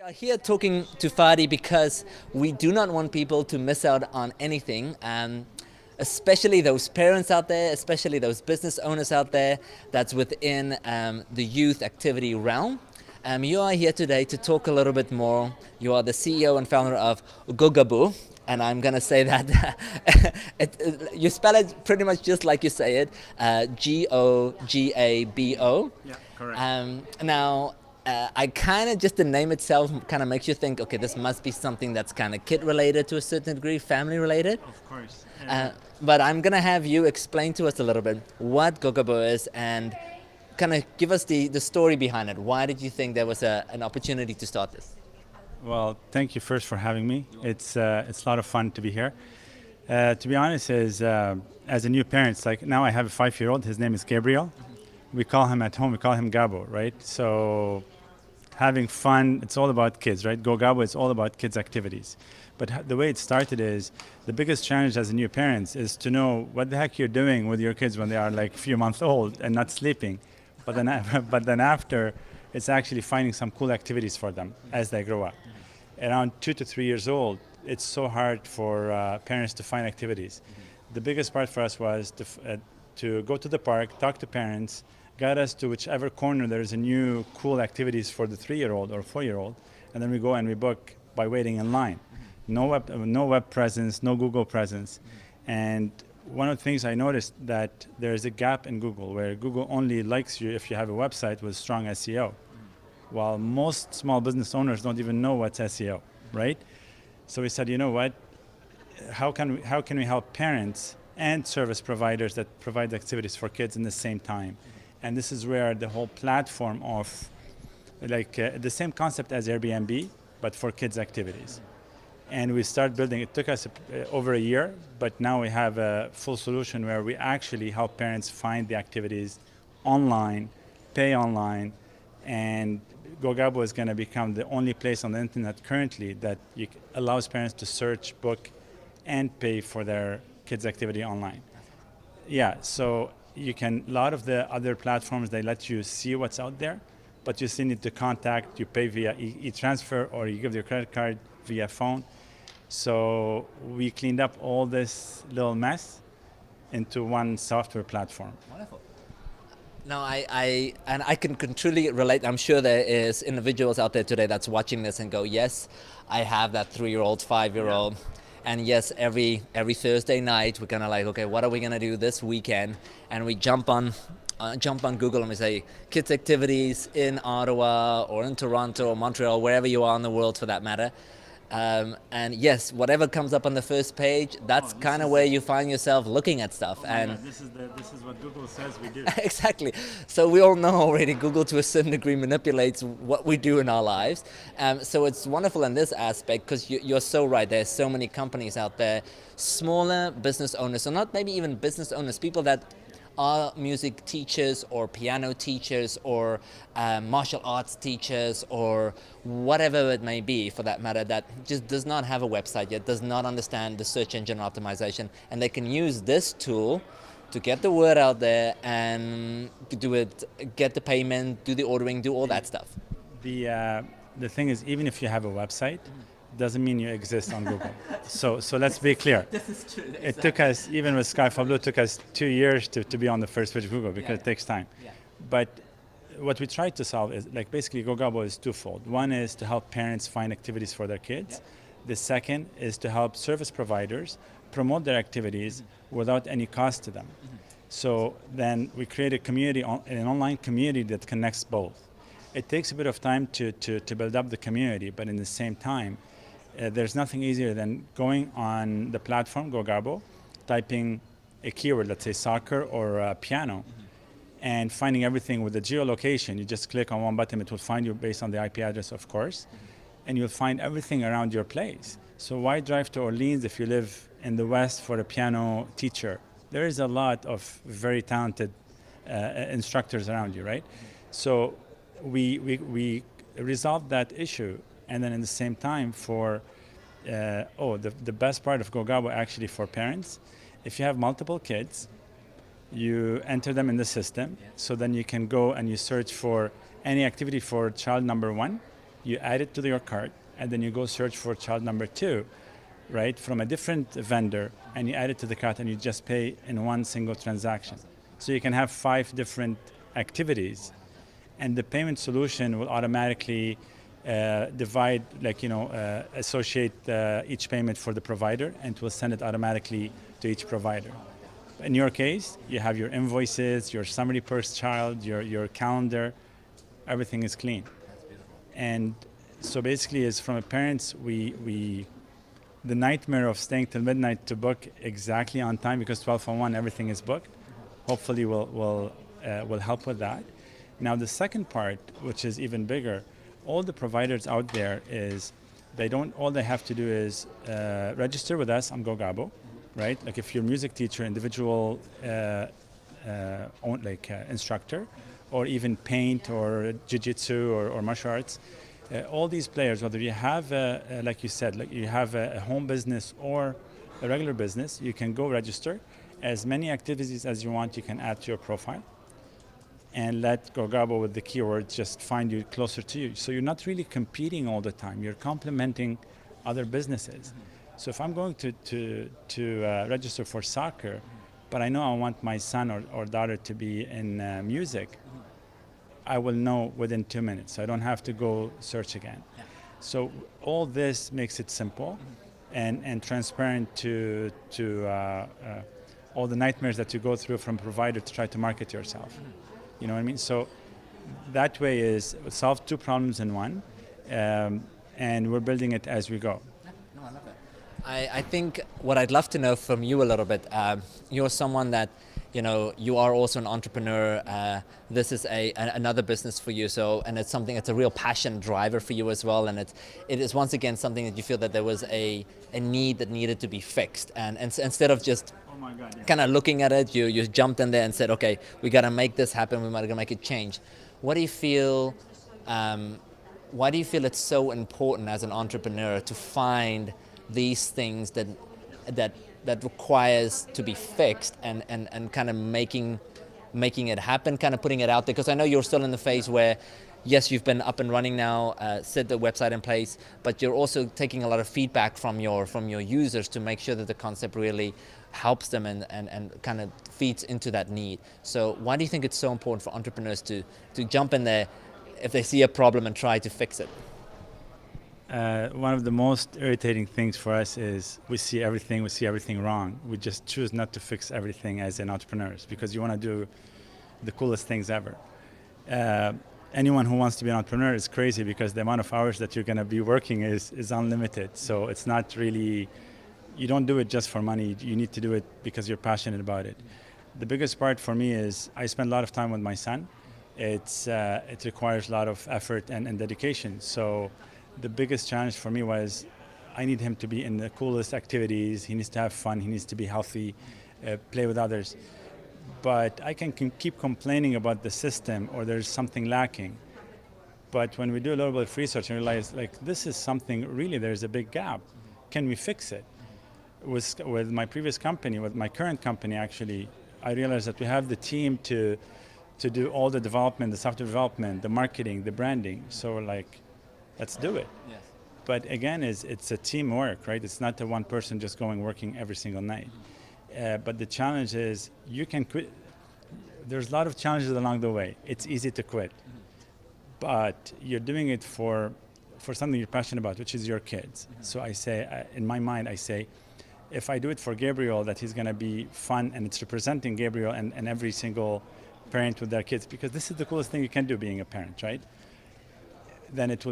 are here talking to Fadi because we do not want people to miss out on anything, especially those parents out there, especially those business owners out there that's within the youth activity realm. You are here today to talk a little bit more. You are the CEO and founder of Gogabo, and I'm going to say that you spell it pretty much just like you say it, Gogabo. Yeah, correct. Now, I kind of just the name itself kind of makes you think, okay, this must be something that's kind of kid related to a certain degree, family related. Of course. But I'm gonna have you explain to us a little bit what Gogabo is and kind of give us the story behind it. Why did you think there was an opportunity to start this? Well, thank you first for having me. It's a lot of fun to be here. To be honest, as a new parent, it's like now I have a 5-year-old. His name is Gabriel. We call him at home. We call him Gabo, right? So having fun, it's all about kids, right? Gogabo is all about kids' activities. But the way it started is the biggest challenge as a new parents is to know what the heck you're doing with your kids when they are like a few months old and not sleeping. But then, but then after, it's actually finding some cool activities for them as they grow up. Around 2 to 3 years old, it's so hard for parents to find activities. The biggest part for us was to go to the park, talk to parents, guide us to whichever corner there is a new cool activities for the 3-year-old or 4-year-old, and then we go and we book by waiting in line. No web presence, no Google presence. And one of the things I noticed that there is a gap in Google where Google only likes you if you have a website with strong SEO. While most small business owners don't even know what's SEO, right? So we said, you know what? How can we help parents and service providers that provide activities for kids in the same time? And this is where the whole platform of the same concept as Airbnb, but for kids' activities. And we start building. It took us over a year, but now we have a full solution where we actually help parents find the activities online, pay online, and Gogabo is going to become the only place on the internet currently that allows parents to search, book, and pay for their kids' activity online. Yeah, so a lot of the other platforms, they let you see what's out there, but you still need to contact, you pay via e-transfer or you give your credit card via phone. So we cleaned up all this little mess into one software platform. Wonderful. No, I can truly relate. I'm sure there is individuals out there today that's watching this and go, yes, I have that 3-year-old, 5-year-old. Yeah. And yes, every Thursday night, we're gonna okay, what are we gonna do this weekend? And we jump on Google and we say, kids activities in Ottawa or in Toronto or Montreal, wherever you are in the world for that matter. And yes, whatever comes up on the first page, that's kind of where you find yourself looking at stuff. This is what Google says we do. Exactly. So we all know already Google to a certain degree manipulates what we do in our lives. So it's wonderful in this aspect because you're so right. There's so many companies out there, smaller business owners, or not maybe even business owners, people that are music teachers or piano teachers or martial arts teachers or whatever it may be for that matter, that just does not have a website yet, does not understand the search engine optimization, and they can use this tool to get the word out there and do it, get the payment, do the ordering, do all that stuff. The thing is, even if you have a website, doesn't mean you exist on Google. So let's be clear. This is true. Exactly. It took us, even with Skyfall BLUE, it took us 2 years to be on the first page of Google because it takes time. Yeah. But what we tried to solve is, basically Gogabo is twofold. One is to help parents find activities for their kids. Yeah. The second is to help service providers promote their activities without any cost to them. So then we create a community, an online community that connects both. It takes a bit of time to build up the community, but in the same time, there's nothing easier than going on the platform, Gogabo, typing a keyword, let's say soccer or piano, and finding everything with the geolocation. You just click on one button, it will find you based on the IP address, of course, and you'll find everything around your place. So why drive to Orleans if you live in the West for a piano teacher? There is a lot of very talented instructors around you, right? So we resolved that issue. And then in the same time the best part of Gogabo actually for parents, if you have multiple kids, you enter them in the system, so then you can go and you search for any activity for child number 1, you add it to your cart, and then you go search for child number 2, right, from a different vendor, and you add it to the cart, and you just pay in one single transaction. So you can have 5 different activities, and the payment solution will automatically divide, associate each payment for the provider, and it will send it automatically to each provider. In your case, you have your invoices, your summary per child, your calendar, everything is clean. And so basically, as from a parents, the nightmare of staying till midnight to book exactly on time, because 12:01 everything is booked, hopefully will help with that. Now the second part, which is even bigger, all the providers out there all they have to do is register with us on Gogabo, right? Like if you're a music teacher, individual instructor, or even paint or jiu-jitsu or martial arts, all these players, whether you have, like you said, like you have a home business or a regular business, you can go register. As many activities as you want, you can add to your profile, and let Gogabo with the keywords just find you closer to you. So you're not really competing all the time. You're complementing other businesses. So if I'm going to register for soccer, but I know I want my son or daughter to be in music, I will know within 2 minutes. So I don't have to go search again. Yeah. So all this makes it simple and transparent to all the nightmares that you go through from provider to try to market yourself. You know what I mean? So that way is solve 2 problems in one, and we're building it as we go. No, I love it. I think what I'd love to know from you a little bit, you're someone that, you are also an entrepreneur. This is another business for you, and it's something that's a real passion driver for you as well, and it is once again something that you feel that there was a need that needed to be fixed, and instead of just kind of looking at it, you jumped in there and said, okay, we got to make this happen, we got to make it change. What do you feel, why do you feel it's so important as an entrepreneur to find these things that requires to be fixed and kind of making it happen, kind of putting it out there? Because I know you're still in the phase where, yes, you've been up and running now, set the website in place, but you're also taking a lot of feedback from your users to make sure that the concept really helps them and kind of feeds into that need. So why do you think it's so important for entrepreneurs to jump in there if they see a problem and try to fix it? One of the most irritating things for us is we see everything wrong. We just choose not to fix everything as an entrepreneurs, because you want to do the coolest things ever. Anyone who wants to be an entrepreneur is crazy, because the amount of hours that you're going to be working is unlimited. So it's not really, you don't do it just for money. You need to do it because you're passionate about it. The biggest part for me is I spend a lot of time with my son. It requires a lot of effort and dedication. So the biggest challenge for me was I need him to be in the coolest activities. He needs to have fun. He needs to be healthy, play with others. But I can keep complaining about the system or there's something lacking. But when we do a little bit of research and realize, like, this is something really, there's a big gap. Can we fix it? With my previous company, with my current company actually, I realized that we have the team to do all the development, the software development, the marketing, the branding. So like, let's do it. Yes. But again, it's a teamwork, right? It's not the one person just working every single night. But the challenge is you can quit. There's a lot of challenges along the way. It's easy to quit. But you're doing it for something you're passionate about, which is your kids. So I say, in my mind, I say, if I do it for Gabriel, that he's going to be fun, and it's representing Gabriel and every single parent with their kids, because this is the coolest thing you can do being a parent, right? Then it's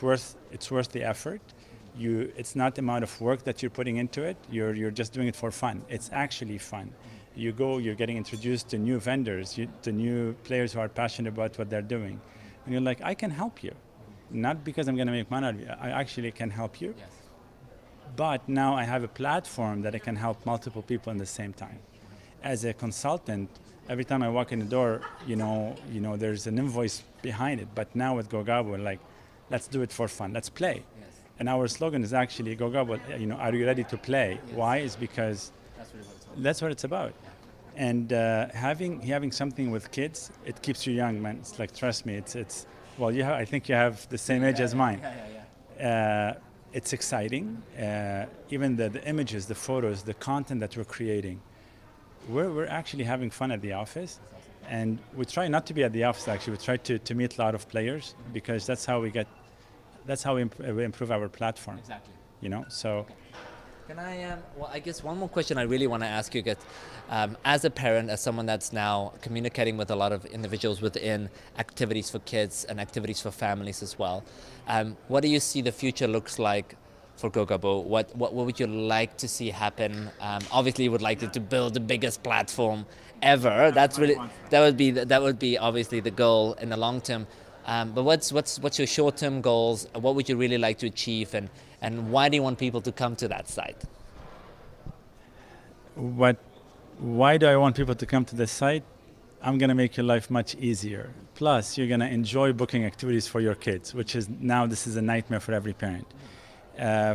worth the effort. It's not the amount of work that you're putting into it. You're just doing it for fun. It's actually fun. You're getting introduced to new vendors, to new players who are passionate about what they're doing. And you're like, I can help you. Not because I'm going to make money out of you. I actually can help you. Yes. But now I have a platform that I can help multiple people in the same time. As a consultant, every time I walk in the door, there's an invoice behind it. But now with Gogabo, we're like, let's do it for fun. Let's play. Yes. And our slogan is actually Gogabo, are you ready to play? Yes. Why? Is because that's what it's about. And having something with kids, it keeps you young, man. It's like, trust me, Well, I think you have the same age as mine. It's exciting. Even the images, the photos, the content that we're creating. We're actually having fun at the office. And we try not to be at the office, actually. We try to meet a lot of players, because that's how we improve our platform. Exactly. You know, so. Can I, well, I guess one more question I really want to ask you, as a parent, as someone that's now communicating with a lot of individuals within activities for kids and activities for families as well, what do you see the future looks like for Gogabo? What would you like to see happen? Obviously, you would like to build the biggest platform ever. That's really, that would be obviously the goal in the long term. But what's your short-term goals? What would you really like to achieve, and why do you want people to come to that site? Why do I want people to come to this site? I'm going to make your life much easier. Plus, you're going to enjoy booking activities for your kids, which is now this is a nightmare for every parent.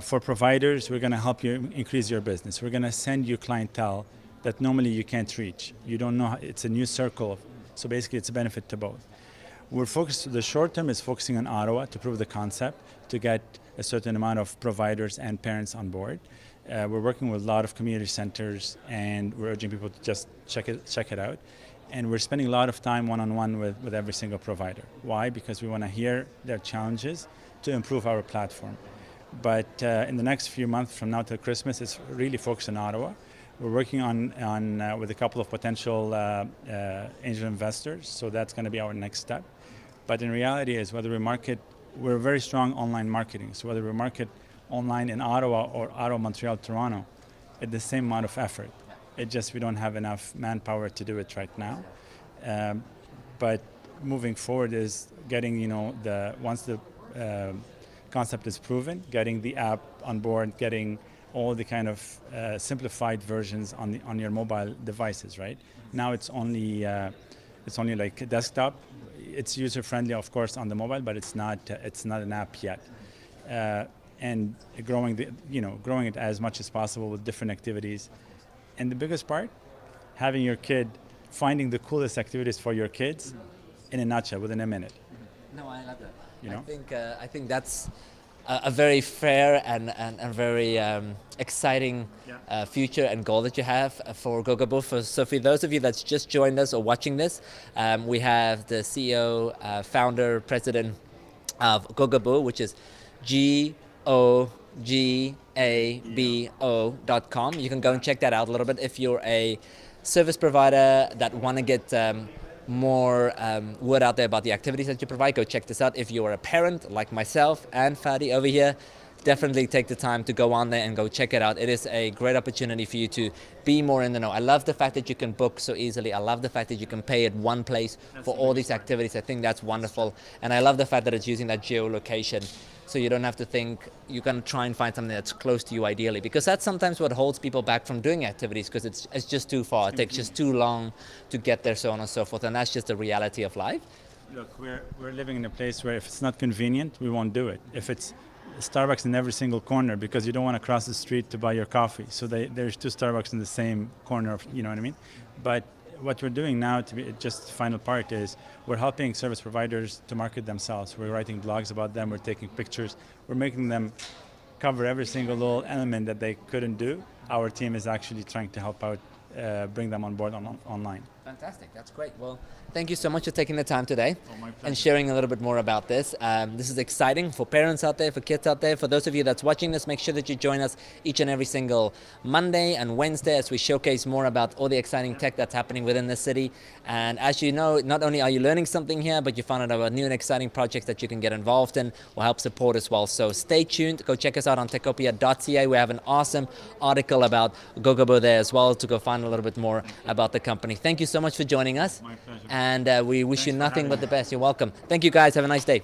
For providers, we're going to help you increase your business. We're going to send you clientele that normally you can't reach. You don't know, it's a new circle. So basically, it's a benefit to both. We're focused, the short term is focusing on Ottawa to prove the concept, to get a certain amount of providers and parents on board. We're working with a lot of community centers, and we're urging people to just check it out. And we're spending a lot of time one-on-one with every single provider. Why? Because we want to hear their challenges to improve our platform. But in the next few months from now till Christmas, it's really focused on Ottawa. We're working on with a couple of potential angel investors, so that's going to be our next step. But in reality is we're very strong online marketing. So whether we market online in Ottawa or Ottawa, Montreal, Toronto, it's the same amount of effort. It just we don't have enough manpower to do it right now. But moving forward is getting, once the concept is proven, getting the app on board, getting all the kind of simplified versions on your mobile devices, right? Now it's only like a desktop. It's user friendly, of course, on the mobile, but it's not an app yet. And growing it as much as possible with different activities. And the biggest part, having your kid finding the coolest activities for your kids in a nutshell within a minute. No, I love that. You know? I think that's a very fair and very exciting future and goal that you have for Gogabo. So for those of you that's just joined us or watching this, we have the CEO, founder, president of Gogabo, which is Gogabo.com. You can go and check that out a little bit if you're a service provider that want to get more word out there about the activities that you provide. Go check this out. If you're a parent like myself and Fadi over here, definitely take the time to go on there and go check it out. It is a great opportunity for you to be more in the know. I love the fact that you can book so easily. I love the fact that you can pay at one place for all these activities. I think that's wonderful. And I love the fact that it's using that geolocation, so you don't have to think, you can try and find something that's close to you ideally, because that's sometimes what holds people back from doing activities, because it's just too far. It takes just too long to get there, so on and so forth. And that's just the reality of life. Look, we're living in a place where if it's not convenient, we won't do it. If it's Starbucks in every single corner, because you don't want to cross the street to buy your coffee. So there's two Starbucks in the same corner, you know what I mean? But what we're doing now, to be just the final part, is we're helping service providers to market themselves. We're writing blogs about them, we're taking pictures, we're making them cover every single little element that they couldn't do. Our team is actually trying to help out, bring them on board online. Fantastic, that's great. Well, thank you so much for taking the time today and pleasure. sharing a little bit more about this. This is exciting for parents out there, for kids out there. For those of you that's watching this, make sure that you join us each and every single Monday and Wednesday as we showcase more about all the exciting tech that's happening within the city. And as you know, not only are you learning something here, but you find out about new and exciting projects that you can get involved in or help support as well. So stay tuned. Go check us out on Techopia.ca. We have an awesome article about Gogabo there as well to go find a little bit more about the company. Thank you so much for joining us. My pleasure. And we wish you nothing but the best. You're welcome. Thank you guys. Have a nice day.